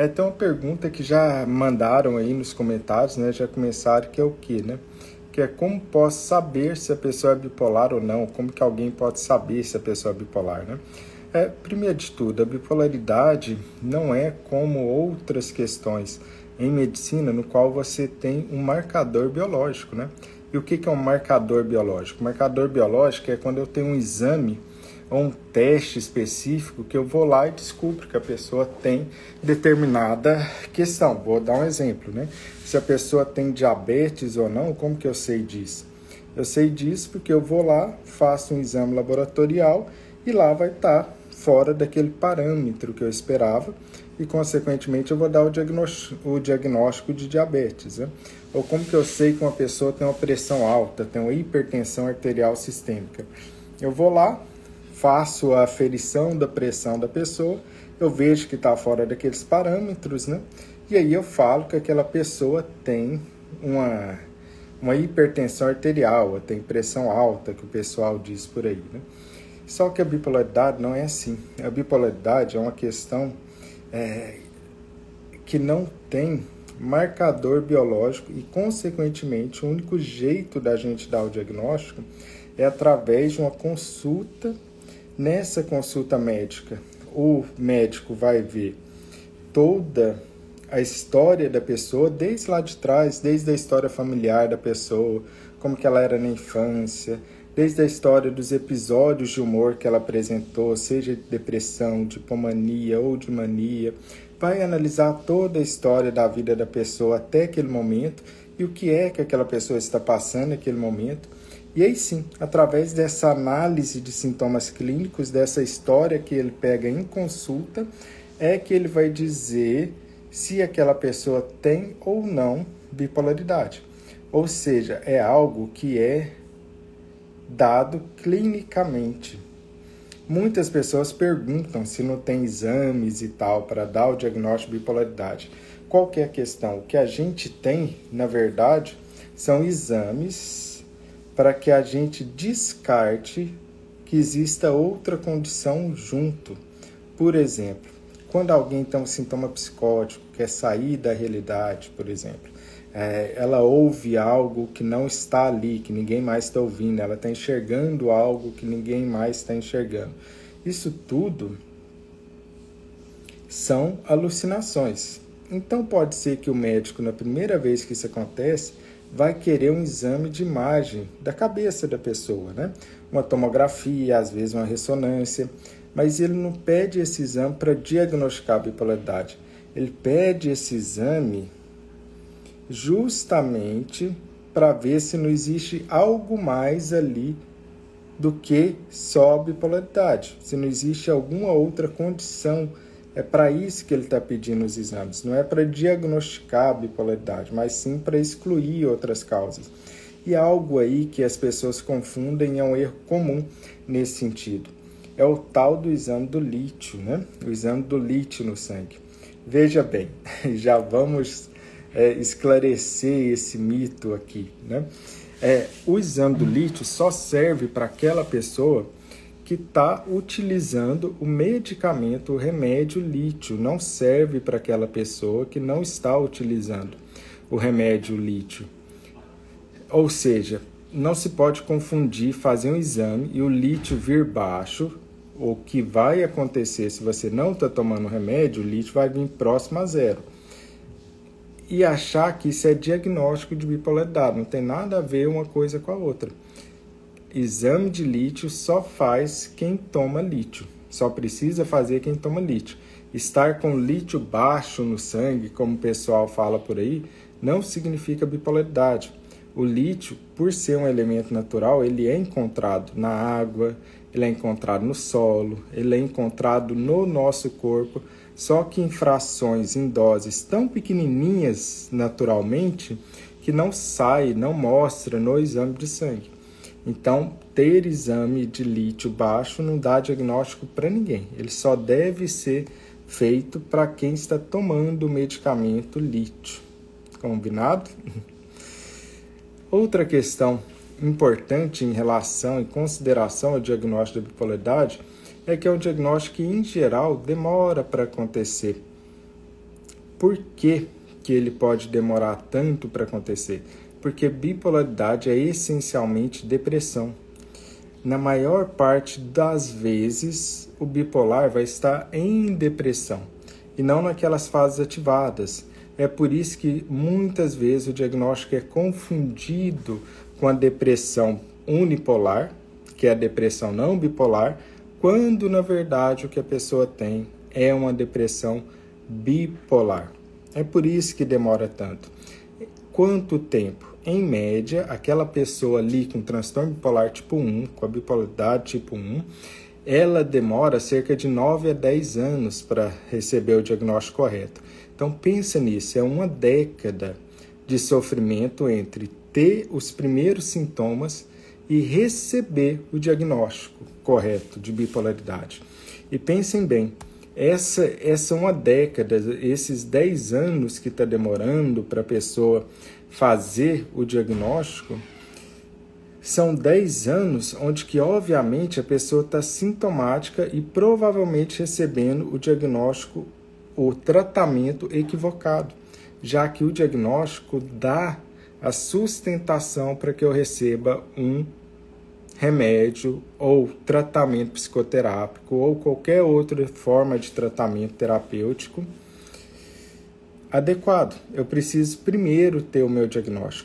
Tem uma pergunta que já mandaram aí nos comentários, né? Já começaram, que é o quê, né? Que é como posso saber se a pessoa é bipolar ou não? Como que alguém pode saber se a pessoa é bipolar, né? Primeiro de tudo, a bipolaridade não é como outras questões em medicina, no qual você tem um marcador biológico, né? E o que é um marcador biológico? O marcador biológico é quando eu tenho um exame ou um teste específico que eu vou lá e descubro que a pessoa tem determinada questão. Vou dar um exemplo, né? Se a pessoa tem diabetes ou não, como que eu sei disso? Eu sei disso porque eu vou lá, faço um exame laboratorial e lá vai estar fora daquele parâmetro que eu esperava e, consequentemente, eu vou dar o diagnóstico de diabetes, né? Ou como que eu sei que uma pessoa tem uma pressão alta, tem uma hipertensão arterial sistêmica? Eu vou lá, faço a aferição da pressão da pessoa, eu vejo que está fora daqueles parâmetros, né? E aí eu falo que aquela pessoa tem uma hipertensão arterial, tem pressão alta, que o pessoal diz por aí, né? Só que a bipolaridade não é assim. A bipolaridade é uma questão que não tem marcador biológico e, consequentemente, o único jeito da gente dar o diagnóstico é através de uma consulta. Nessa consulta médica, o médico vai ver toda a história da pessoa, desde lá de trás, desde a história familiar da pessoa, como que ela era na infância, desde a história dos episódios de humor que ela apresentou, seja de depressão, de hipomania ou de mania, vai analisar toda a história da vida da pessoa até aquele momento e o que é que aquela pessoa está passando naquele momento. E aí sim, através dessa análise de sintomas clínicos, dessa história que ele pega em consulta, é que ele vai dizer se aquela pessoa tem ou não bipolaridade. Ou seja, é algo que é dado clinicamente. Muitas pessoas perguntam se não tem exames e tal para dar o diagnóstico de bipolaridade. Qual que é a questão? O que a gente tem, na verdade, são exames para que a gente descarte que exista outra condição junto. Por exemplo, quando alguém tem um sintoma psicótico, quer sair da realidade, por exemplo, ela ouve algo que não está ali, que ninguém mais está ouvindo, ela está enxergando algo que ninguém mais está enxergando. Isso tudo são alucinações. Então pode ser que o médico, na primeira vez que isso acontece, vai querer um exame de imagem da cabeça da pessoa, né? Uma tomografia, às vezes uma ressonância, mas ele não pede esse exame para diagnosticar a bipolaridade. Ele pede esse exame justamente para ver se não existe algo mais ali do que só a bipolaridade, se não existe alguma outra condição. É para isso que ele está pedindo os exames, não é para diagnosticar a bipolaridade, mas sim para excluir outras causas. E algo aí que as pessoas confundem, é um erro comum nesse sentido, é o tal do exame do lítio, né? O exame do lítio no sangue. Veja bem, já vamos esclarecer esse mito aqui, né? O exame do lítio só serve para aquela pessoa que está utilizando o medicamento, o remédio lítio. Não serve para aquela pessoa que não está utilizando o remédio lítio. Ou seja, não se pode confundir fazer um exame e o lítio vir baixo. O que vai acontecer se você não está tomando remédio, o lítio vai vir próximo a zero. E achar que isso é diagnóstico de bipolaridade. Não tem nada a ver uma coisa com a outra. Exame de lítio só faz quem toma lítio. Só precisa fazer quem toma lítio. Estar com lítio baixo no sangue, como o pessoal fala por aí, não significa bipolaridade. O lítio, por ser um elemento natural, ele é encontrado na água, ele é encontrado no solo, ele é encontrado no nosso corpo, só que em frações, em doses tão pequenininhas naturalmente, que não sai, não mostra no exame de sangue. Então, ter exame de lítio baixo não dá diagnóstico para ninguém. Ele só deve ser feito para quem está tomando o medicamento lítio. Combinado? Outra questão importante em relação e consideração ao diagnóstico da bipolaridade é que é um diagnóstico que, em geral, demora para acontecer. por que ele pode demorar tanto para acontecer? Porque bipolaridade é essencialmente depressão. Na maior parte das vezes, o bipolar vai estar em depressão e não naquelas fases ativadas. É por isso que muitas vezes o diagnóstico é confundido com a depressão unipolar, que é a depressão não bipolar, quando na verdade o que a pessoa tem é uma depressão bipolar. É por isso que demora tanto. Quanto tempo? Em média, aquela pessoa ali com transtorno bipolar tipo 1, com a bipolaridade tipo 1, ela demora cerca de 9 a 10 anos para receber o diagnóstico correto. Então pensa nisso, é uma década de sofrimento entre ter os primeiros sintomas e receber o diagnóstico correto de bipolaridade. E pensem bem, essa é uma década, esses 10 anos que está demorando para a pessoa fazer o diagnóstico, são 10 anos onde que, obviamente, a pessoa está sintomática e provavelmente recebendo o diagnóstico, o tratamento equivocado, já que o diagnóstico dá a sustentação para que eu receba um remédio ou tratamento psicoterápico ou qualquer outra forma de tratamento terapêutico adequado. Eu preciso primeiro ter o meu diagnóstico.